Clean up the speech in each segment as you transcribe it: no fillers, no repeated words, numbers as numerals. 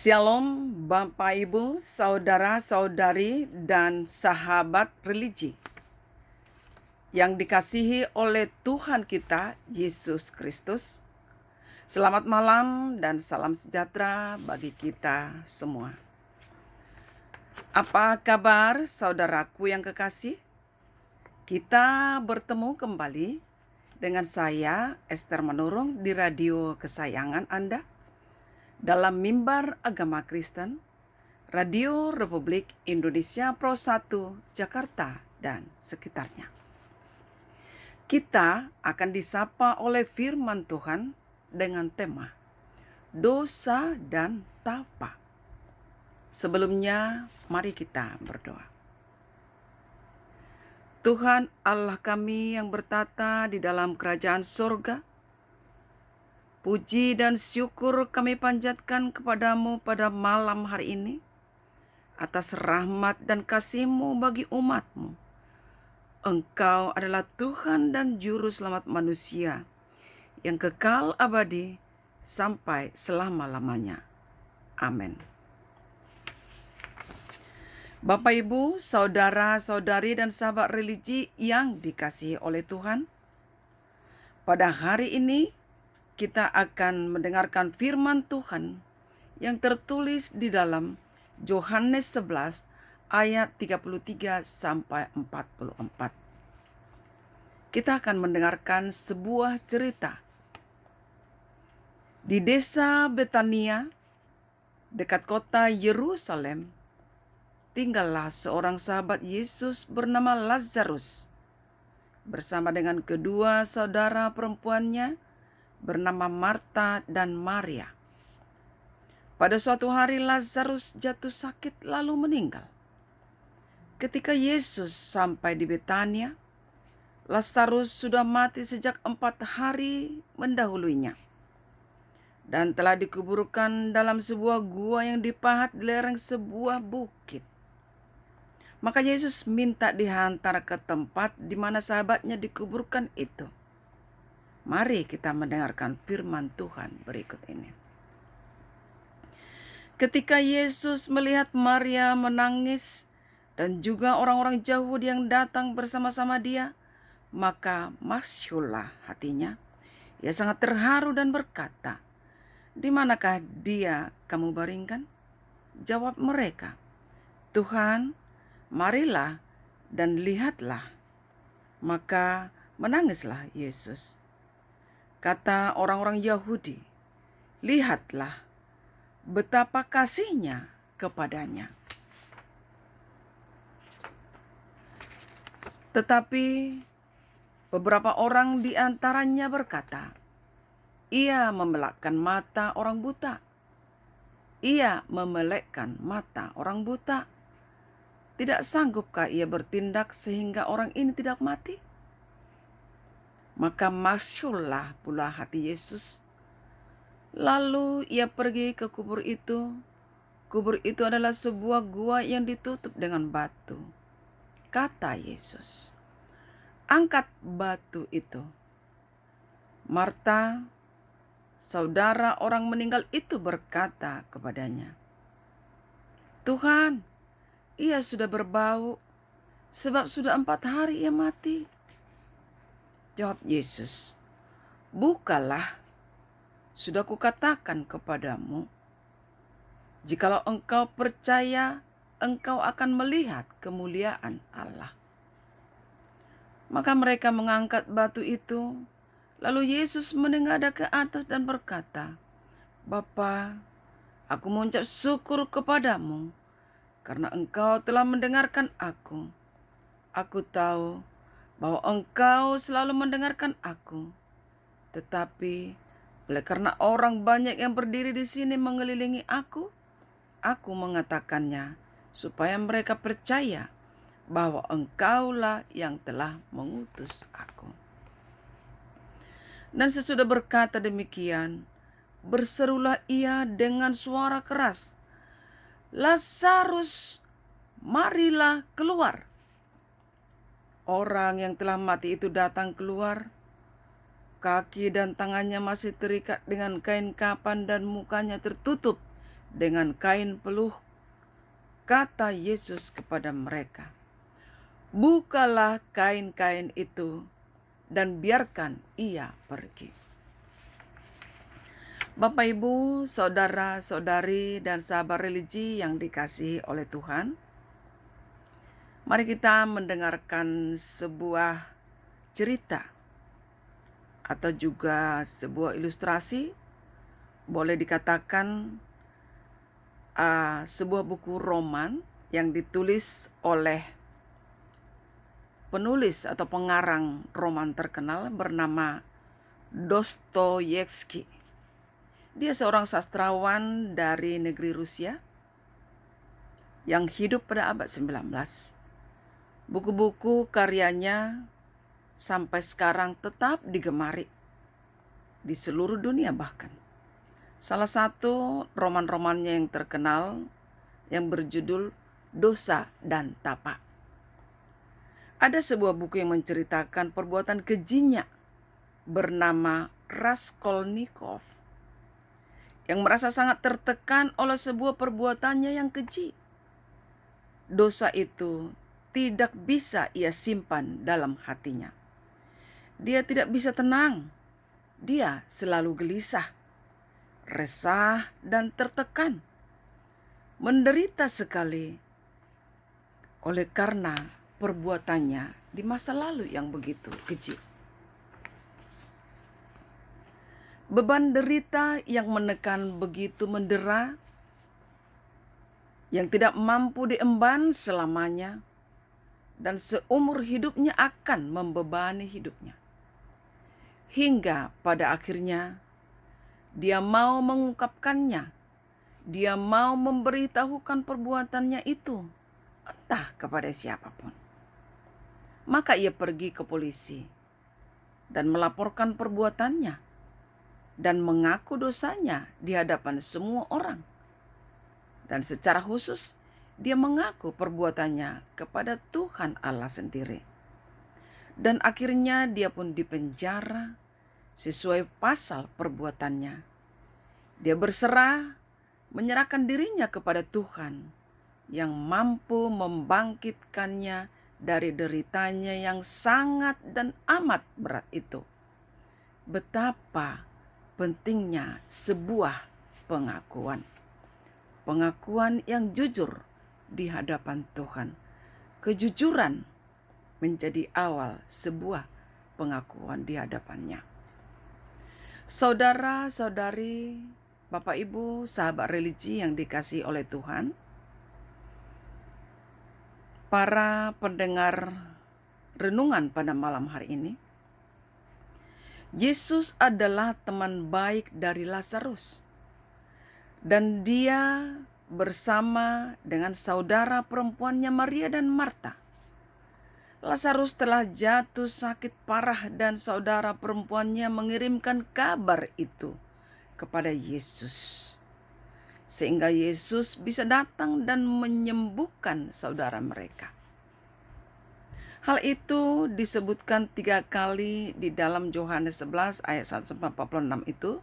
Shalom Bapak Ibu, saudara-saudari dan sahabat religi yang dikasihi oleh Tuhan kita Yesus Kristus. Selamat malam dan salam sejahtera bagi kita semua. Apa kabar saudaraku yang kekasih? Kita bertemu kembali dengan saya Esther Manurung di radio kesayangan Anda dalam Mimbar Agama Kristen, Radio Republik Indonesia Pro 1 Jakarta dan sekitarnya. Kita akan disapa oleh firman Tuhan dengan tema dosa dan tapa. Sebelumnya, mari kita berdoa. Tuhan Allah kami yang bertata di dalam kerajaan surga, puji dan syukur kami panjatkan kepadamu pada malam hari ini atas rahmat dan kasih-Mu bagi umat-Mu. Engkau adalah Tuhan dan Juru Selamat manusia yang kekal abadi sampai selama-lamanya. Amin. Bapak, Ibu, saudara-saudari dan sahabat religi yang dikasihi oleh Tuhan, pada hari ini kita akan mendengarkan firman Tuhan yang tertulis di dalam Yohanes 11 ayat 33 sampai 44. Kita akan mendengarkan sebuah cerita. Di desa Betania, dekat kota Yerusalem, tinggallah seorang sahabat Yesus bernama Lazarus bersama dengan kedua saudara perempuannya bernama Marta dan Maria. Pada suatu hari Lazarus jatuh sakit lalu meninggal. Ketika Yesus sampai di Betania, Lazarus sudah mati sejak 4 hari mendahulunya dan telah dikuburkan dalam sebuah gua yang dipahat di lereng sebuah bukit. Maka Yesus minta dihantar ke tempat di mana sahabatnya dikuburkan itu. Mari kita mendengarkan firman Tuhan berikut ini. Ketika Yesus melihat Maria menangis dan juga orang-orang Yahudi yang datang bersama-sama dia, maka masyurlah hatinya. Ia sangat terharu dan berkata, "Di manakah dia kamu baringkan?" Jawab mereka, "Tuhan, marilah dan lihatlah." Maka menangislah Yesus. Kata orang-orang Yahudi, "Lihatlah betapa kasihnya kepadanya." Tetapi beberapa orang di antaranya berkata, "Ia memelekkan mata orang buta. Ia memelekkan mata orang buta. Tidak sanggupkah ia bertindak sehingga orang ini tidak mati?" Maka masyurlah pula hati Yesus. Lalu ia pergi ke kubur itu. Kubur itu adalah sebuah gua yang ditutup dengan batu. Kata Yesus, "Angkat batu itu." Marta, saudara orang meninggal itu, berkata kepadanya, "Tuhan, ia sudah berbau, sebab sudah 4 hari ia mati." Jawab Yesus, "Bukalah, sudah kukatakan kepadamu, jikalau engkau percaya, engkau akan melihat kemuliaan Allah." Maka mereka mengangkat batu itu. Lalu Yesus menengadah ke atas dan berkata, "Bapa, aku mengucap syukur kepadamu karena engkau telah mendengarkan aku. Aku tahu bahwa engkau selalu mendengarkan aku. Tetapi oleh karena orang banyak yang berdiri di sini mengelilingi aku mengatakannya supaya mereka percaya bahwa engkaulah yang telah mengutus aku." Dan sesudah berkata demikian, berserulah ia dengan suara keras, "Lazarus, marilah keluar." Orang yang telah mati itu datang keluar. Kaki dan tangannya masih terikat dengan kain kapan dan mukanya tertutup dengan kain peluh, kata Yesus kepada mereka, "Bukalah kain-kain itu dan biarkan ia pergi." Bapak, Ibu, saudara-saudari, dan sahabat religi yang dikasihi oleh Tuhan, mari kita mendengarkan sebuah cerita atau juga sebuah ilustrasi, boleh dikatakan sebuah buku roman yang ditulis oleh penulis atau pengarang roman terkenal bernama Dostoyevsky. Dia seorang sastrawan dari negeri Rusia yang hidup pada abad 19. Buku-buku karyanya sampai sekarang tetap digemari di seluruh dunia bahkan. Salah satu roman-romannya yang terkenal yang berjudul Dosa dan Tapa. Ada sebuah buku yang menceritakan perbuatan kejinya bernama Raskolnikov yang merasa sangat tertekan oleh sebuah perbuatannya yang keji. Dosa itu tidak bisa ia simpan dalam hatinya. Dia tidak bisa tenang. Dia selalu gelisah, resah, dan tertekan. Menderita sekali oleh karena perbuatannya di masa lalu yang begitu keji. Beban derita yang menekan begitu mendera, yang tidak mampu diemban selamanya, dan seumur hidupnya akan membebani hidupnya. Hingga pada akhirnya dia mau mengungkapkannya, dia mau memberitahukan perbuatannya itu, entah kepada siapapun. Maka ia pergi ke polisi dan melaporkan perbuatannya dan mengaku dosanya di hadapan semua orang. Dan secara khusus dia mengaku perbuatannya kepada Tuhan Allah sendiri. Dan akhirnya dia pun dipenjara sesuai pasal perbuatannya. Dia berserah, menyerahkan dirinya kepada Tuhan yang mampu membangkitkannya dari deritanya yang sangat dan amat berat itu. Betapa pentingnya sebuah pengakuan. Pengakuan yang jujur di hadapan Tuhan. Kejujuran menjadi awal sebuah pengakuan di hadapannya. Saudara-saudari, Bapak Ibu, sahabat religi yang dikasihi oleh Tuhan, para pendengar renungan pada malam hari ini, Yesus adalah teman baik dari Lazarus, dan dia bersama dengan saudara perempuannya Maria dan Marta. Lazarus telah jatuh sakit parah dan saudara perempuannya mengirimkan kabar itu kepada Yesus, sehingga Yesus bisa datang dan menyembuhkan saudara mereka. Hal itu disebutkan 3 kali di dalam Yohanes 11 ayat 146 itu,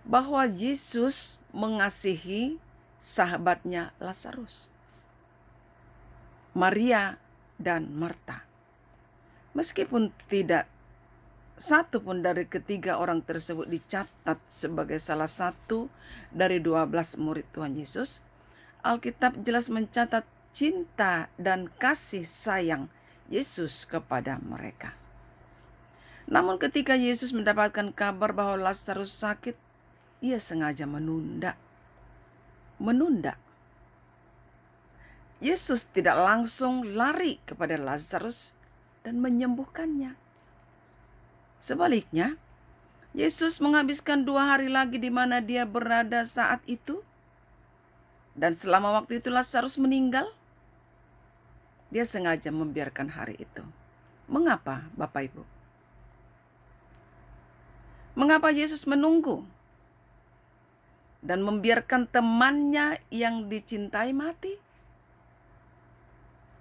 bahwa Yesus mengasihi sahabatnya Lazarus, Maria dan Marta. Meskipun tidak satu pun dari ketiga orang tersebut dicatat sebagai salah satu dari 12 murid Tuhan Yesus, Alkitab jelas mencatat cinta dan kasih sayang Yesus kepada mereka. Namun ketika Yesus mendapatkan kabar bahwa Lazarus sakit, ia sengaja menunda. Yesus tidak langsung lari kepada Lazarus dan menyembuhkannya. Sebaliknya, Yesus menghabiskan 2 hari lagi di mana dia berada saat itu. Dan selama waktu itu Lazarus meninggal. Dia sengaja membiarkan hari itu. Mengapa, Bapak Ibu? Mengapa Yesus menunggu dan membiarkan temannya yang dicintai mati?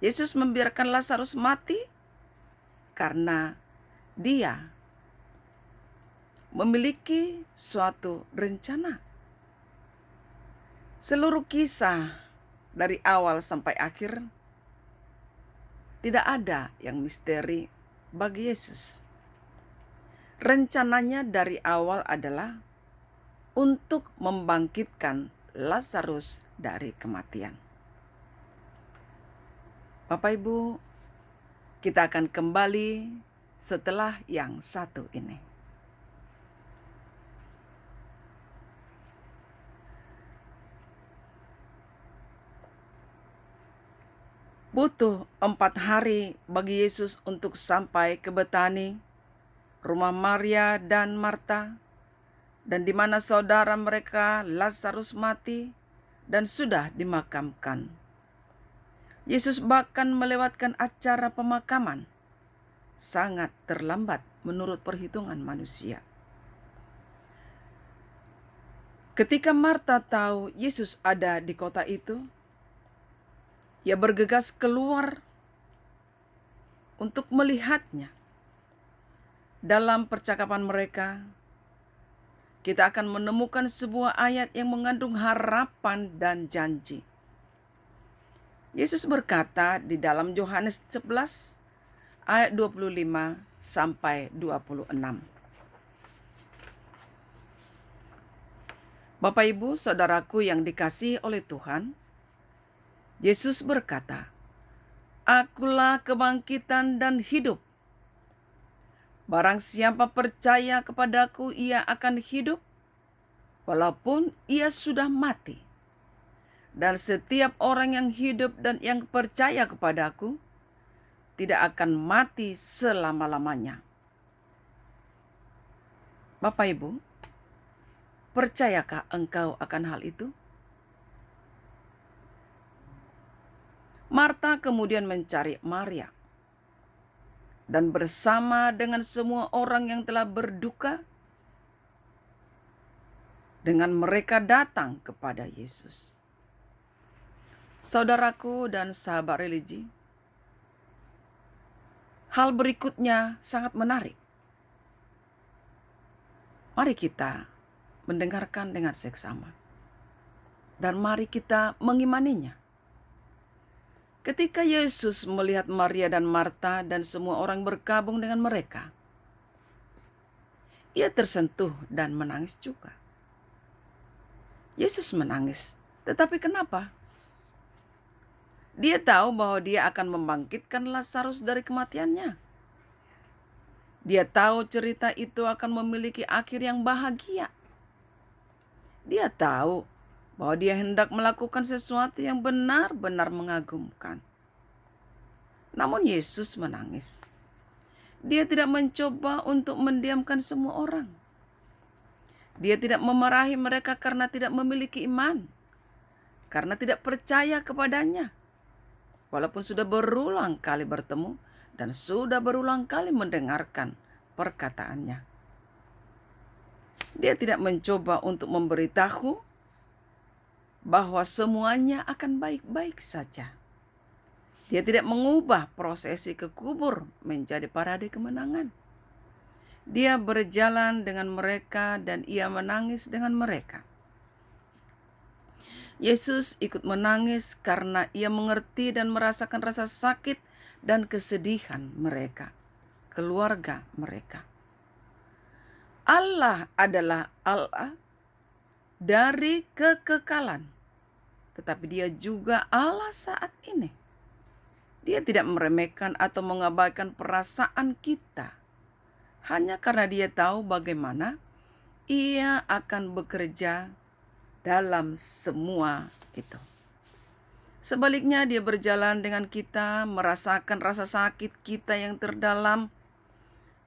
Yesus membiarkan Lazarus mati karena dia memiliki suatu rencana. Seluruh kisah dari awal sampai akhir tidak ada yang misteri bagi Yesus. Rencananya dari awal adalah untuk membangkitkan Lazarus dari kematian. Bapak Ibu, kita akan kembali setelah yang satu ini. Butuh 4 hari bagi Yesus untuk sampai ke Betani, rumah Maria dan Marta, dan di mana saudara mereka Lazarus mati dan sudah dimakamkan. Yesus bahkan melewatkan acara pemakaman. Sangat terlambat menurut perhitungan manusia. Ketika Marta tahu Yesus ada di kota itu, ia bergegas keluar untuk melihatnya. Dalam percakapan mereka, kita akan menemukan sebuah ayat yang mengandung harapan dan janji. Yesus berkata di dalam Yohanes 11 ayat 25 sampai 26. Bapak Ibu, saudaraku yang dikasihi oleh Tuhan, Yesus berkata, "Akulah kebangkitan dan hidup. Barang siapa percaya kepadaku, ia akan hidup, walaupun ia sudah mati. Dan setiap orang yang hidup dan yang percaya kepadaku, tidak akan mati selama-lamanya." Bapak Ibu, percayakah engkau akan hal itu? Marta kemudian mencari Maria, dan bersama dengan semua orang yang telah berduka, dengan mereka datang kepada Yesus. Saudaraku dan sahabat religi, hal berikutnya sangat menarik. Mari kita mendengarkan dengan seksama, dan mari kita mengimaninya. Ketika Yesus melihat Maria dan Marta dan semua orang bergabung dengan mereka, ia tersentuh dan menangis juga. Yesus menangis, tetapi kenapa? Dia tahu bahwa dia akan membangkitkan Lazarus dari kematiannya. Dia tahu cerita itu akan memiliki akhir yang bahagia. Dia tahu bahwa dia hendak melakukan sesuatu yang benar-benar mengagumkan. Namun Yesus menangis. Dia tidak mencoba untuk mendiamkan semua orang. Dia tidak memarahi mereka karena tidak memiliki iman, karena tidak percaya kepadanya. Walaupun sudah berulang kali bertemu dan sudah berulang kali mendengarkan perkataannya. Dia tidak mencoba untuk memberitahu bahwa semuanya akan baik-baik saja. Dia tidak mengubah prosesi ke kubur menjadi parade kemenangan. Dia berjalan dengan mereka dan ia menangis dengan mereka. Yesus ikut menangis karena ia mengerti dan merasakan rasa sakit dan kesedihan mereka, keluarga mereka. Allah adalah Allah dari kekekalan, tetapi dia juga Allah saat ini. Dia tidak meremehkan atau mengabaikan perasaan kita, hanya karena dia tahu bagaimana ia akan bekerja dalam semua itu. Sebaliknya, dia berjalan dengan kita, merasakan rasa sakit kita yang terdalam.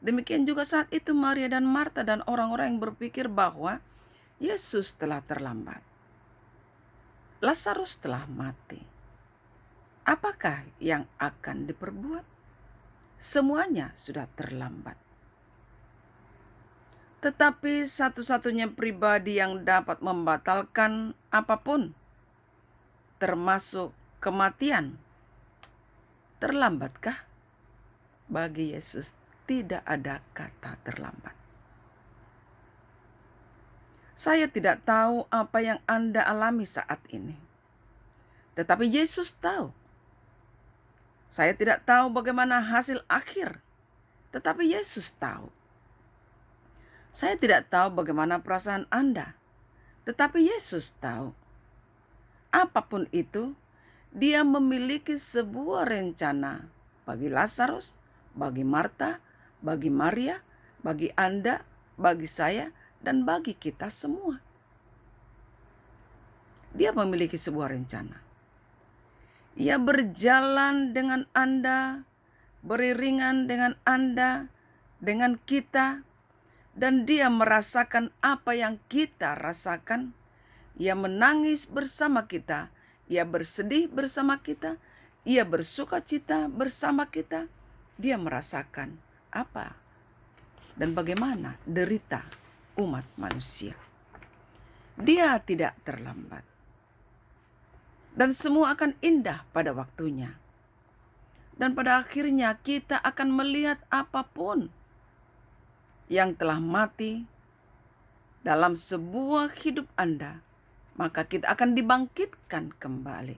Demikian juga saat itu Maria dan Marta dan orang-orang yang berpikir bahwa Yesus telah terlambat. Lazarus telah mati. Apakah yang akan diperbuat? Semuanya sudah terlambat. Tetapi satu-satunya pribadi yang dapat membatalkan apapun, termasuk kematian, terlambatkah? Bagi Yesus tidak ada kata terlambat. Saya tidak tahu apa yang Anda alami saat ini, tetapi Yesus tahu. Saya tidak tahu bagaimana hasil akhir, tetapi Yesus tahu. Saya tidak tahu bagaimana perasaan Anda, tetapi Yesus tahu. Apapun itu, Dia memiliki sebuah rencana bagi Lazarus, bagi Marta, bagi Maria, bagi Anda, bagi saya, dan bagi kita semua. Dia memiliki sebuah rencana. Ia berjalan dengan Anda, beriringan dengan Anda, dengan kita, dan Dia merasakan apa yang kita rasakan. Ia menangis bersama kita, Ia bersedih bersama kita, Ia bersuka cita bersama kita. Dia merasakan apa dan bagaimana derita umat manusia. Dia tidak terlambat. Dan semua akan indah pada waktunya. Dan pada akhirnya kita akan melihat apapun yang telah mati dalam sebuah hidup Anda, maka kita akan dibangkitkan kembali.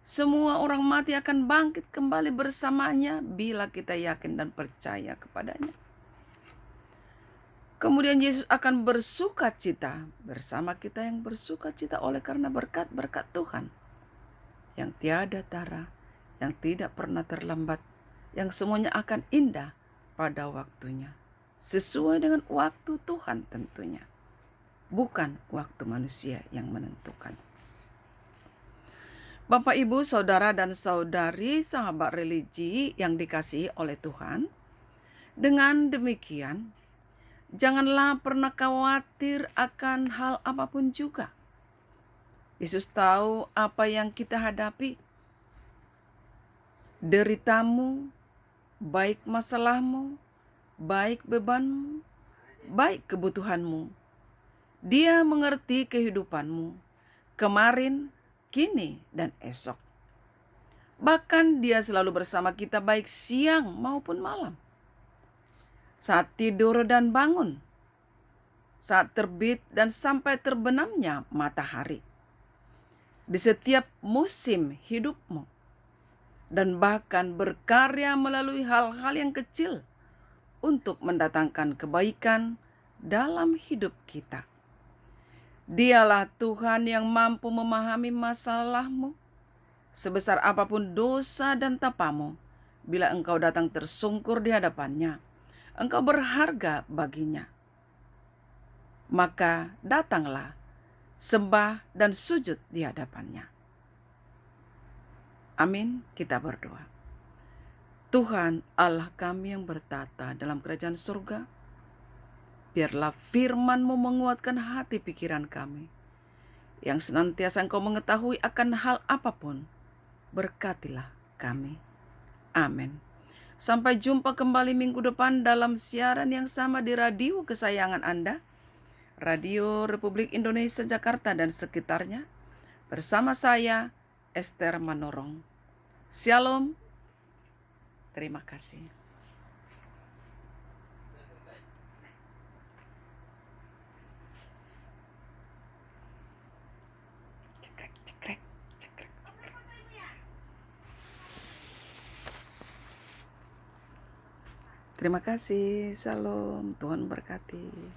Semua orang mati akan bangkit kembali bersamanya bila kita yakin dan percaya kepadanya. Kemudian Yesus akan bersuka cita bersama kita yang bersuka cita oleh karena berkat-berkat Tuhan yang tiada tara, yang tidak pernah terlambat, yang semuanya akan indah pada waktunya. Sesuai dengan waktu Tuhan tentunya. Bukan waktu manusia yang menentukan. Bapak, Ibu, Saudara, dan Saudari, sahabat religi yang dikasihi oleh Tuhan. Dengan demikian, janganlah pernah khawatir akan hal apapun juga. Yesus tahu apa yang kita hadapi. Deritamu, baik masalahmu, baik bebanmu, baik kebutuhanmu. Dia mengerti kehidupanmu, kemarin, kini, dan esok. Bahkan Dia selalu bersama kita baik siang maupun malam. Saat tidur dan bangun, saat terbit dan sampai terbenamnya matahari. Di setiap musim hidupmu. Dan bahkan berkarya melalui hal-hal yang kecil untuk mendatangkan kebaikan dalam hidup kita. Dialah Tuhan yang mampu memahami masalahmu, sebesar apapun dosa dan tapamu. Bila engkau datang tersungkur di hadapannya, engkau berharga baginya. Maka datanglah, sembah dan sujud di hadapannya. Amin, kita berdoa. Tuhan Allah kami yang bertata dalam kerajaan surga, biarlah firman-Mu menguatkan hati pikiran kami, yang senantiasa Engkau mengetahui akan hal apapun. Berkatilah kami. Amin. Sampai jumpa kembali minggu depan dalam siaran yang sama di radio kesayangan Anda, Radio Republik Indonesia Jakarta dan sekitarnya, bersama saya, Esther Manurung. Shalom. Terima kasih. Cekrek, cekrek, cekrek. Terima kasih. Shalom. Tuhan berkati.